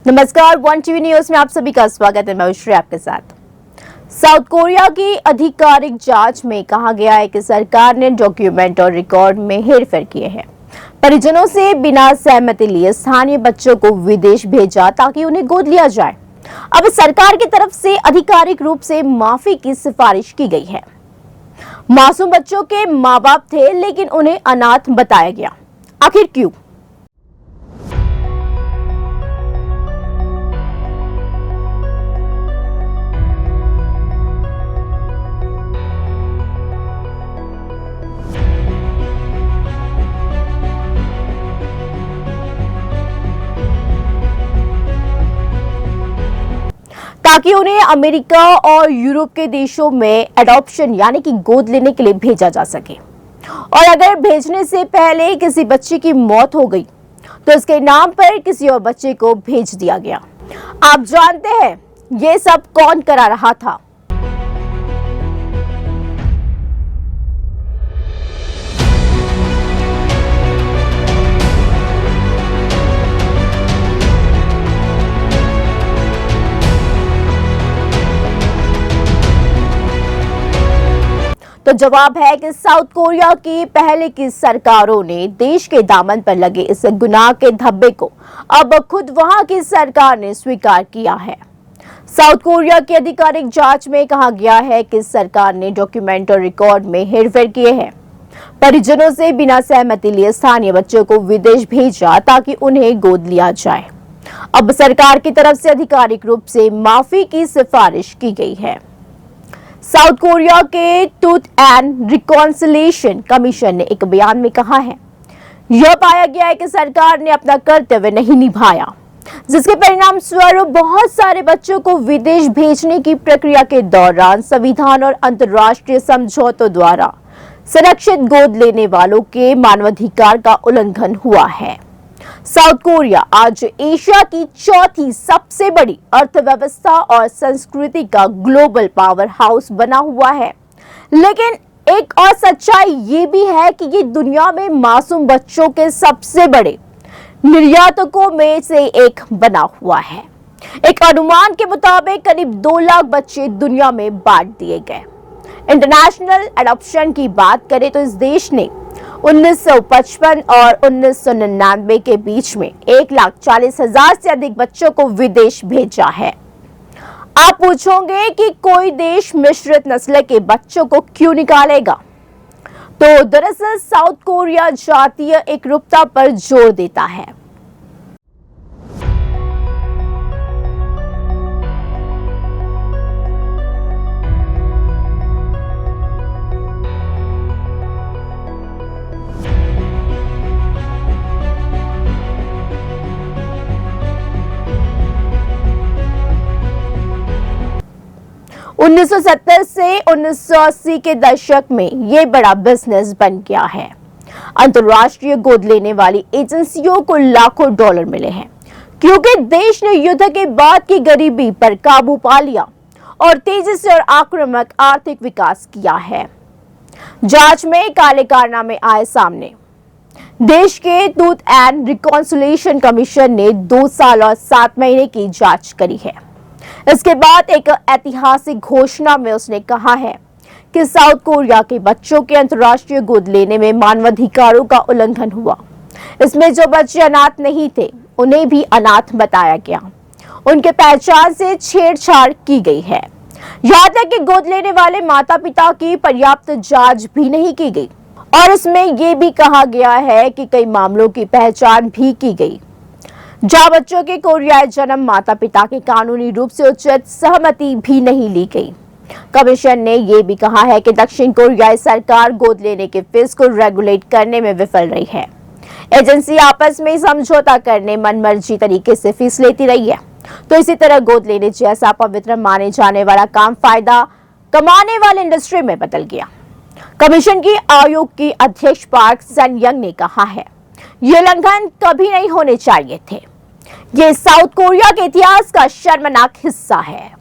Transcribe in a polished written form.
नमस्कार, one TV news में आप सभी का स्वागत है। मैं श्री आपके साथ। साउथ कोरिया की आधिकारिक जांच में कहा गया है कि सरकार ने डॉक्यूमेंट और रिकॉर्ड में हेरफेर किए हैं। परिजनों से बिना सहमति लिए स्थानीय बच्चों को विदेश भेजा ताकि उन्हें गोद लिया जाए। अब सरकार की तरफ से आधिकारिक रूप से माफी की सिफारिश की गई है। मासूम बच्चों के माँ बाप थे, लेकिन उन्हें अनाथ बताया गया। आखिर क्यों? ताकि उन्हें अमेरिका और यूरोप के देशों में एडॉप्शन यानी कि गोद लेने के लिए भेजा जा सके। और अगर भेजने से पहले किसी बच्चे की मौत हो गई तो उसके नाम पर किसी और बच्चे को भेज दिया गया। आप जानते हैं ये सब कौन करा रहा था? तो जवाब है कि साउथ कोरिया की पहले की सरकारों ने देश के दामन पर लगे इस गुनाह के धब्बे को अब खुद वहां की सरकार ने स्वीकार किया है। साउथ कोरिया की आधिकारिक जांच में कहा गया है कि सरकार ने डॉक्यूमेंट और रिकॉर्ड में हेरफेर किए हैं। परिजनों से बिना सहमति लिए स्थानीय बच्चों को विदेश भेजा ताकि उन्हें गोद लिया जाए। अब सरकार की तरफ से आधिकारिक रूप से माफी की सिफारिश की गई है। साउथ कोरिया के ट्रूथ एंड रिकॉन्सिलिएशन कमीशन ने एक बयान में कहा है, यह पाया गया है कि सरकार ने अपना कर्तव्य नहीं निभाया, जिसके परिणाम स्वरूप बहुत सारे बच्चों को विदेश भेजने की प्रक्रिया के दौरान संविधान और अंतर्राष्ट्रीय समझौतों द्वारा संरक्षित गोद लेने वालों के मानवाधिकार का उल्लंघन हुआ है। साउथ कोरिया आज एशिया की चौथी सबसे बड़ी अर्थव्यवस्था और संस्कृति का ग्लोबल पावर हाउस बना हुआ है, लेकिन एक और सच्चाई ये भी है कि ये दुनिया में मासूम बच्चों के सबसे बड़े निर्यातकों में से एक बना हुआ है। एक अनुमान के मुताबिक करीब 2 लाख बच्चे दुनिया में बांट दिए गए। इंटरनेशनल एडॉप्शन की बात करें तो इस देश ने 1955 और 1999 के बीच में 1,40,000 से अधिक बच्चों को विदेश भेजा है। आप पूछोगे कि कोई देश मिश्रित नस्ल के बच्चों को क्यों निकालेगा? तो दरअसल साउथ कोरिया जातीय एकरूपता पर जोर देता है। 1970 से 1980 के दशक में ये बड़ा बिजनेस बन गया है। अंतर्राष्ट्रीय गोद लेने वाली एजेंसियों को लाखों डॉलर मिले हैं, क्योंकि देश ने युद्ध के बाद की गरीबी पर काबू पा लिया और तेजी से और आक्रामक आर्थिक विकास किया है। जांच में काले कारनामे आए सामने। देश के ट्रूथ एंड रिकॉन्सिलिएशन कमीशन ने 2 साल और 7 महीने की जांच करी है। इसके बाद एक ऐतिहासिक घोषणा में उसने कहा है कि साउथ कोरिया के बच्चों के अंतर्राष्ट्रीय गोद लेने में मानवाधिकारों का उल्लंघन हुआ। इसमें जो बच्चे अनाथ नहीं थे उन्हें भी अनाथ बताया गया। उनके पहचान से छेड़छाड़ की गई है। यहाँ तक कि गोद लेने वाले माता पिता की पर्याप्त जांच भी नहीं की गई और इसमें यह भी कहा गया है कि कई मामलों की पहचान भी की गई जहां बच्चों के कोरियाई जन्म माता पिता की कानूनी रूप से उचित सहमति भी नहीं ली गई। कमीशन ने यह भी कहा है कि दक्षिण कोरियाई सरकार गोद लेने के फीस को रेगुलेट करने में विफल रही है। एजेंसी आपस में समझौता करने मनमर्जी तरीके से फीस लेती रही है। तो इसी तरह गोद लेने जैसा पवित्र माने जाने वाला काम फायदा कमाने वाले इंडस्ट्री में बदल गया। कमीशन की आयोग की अध्यक्ष पार्क सन यंग ने कहा है, ये उल्लंघन कभी नहीं होने चाहिए थे। ये साउथ कोरिया के इतिहास का शर्मनाक हिस्सा है।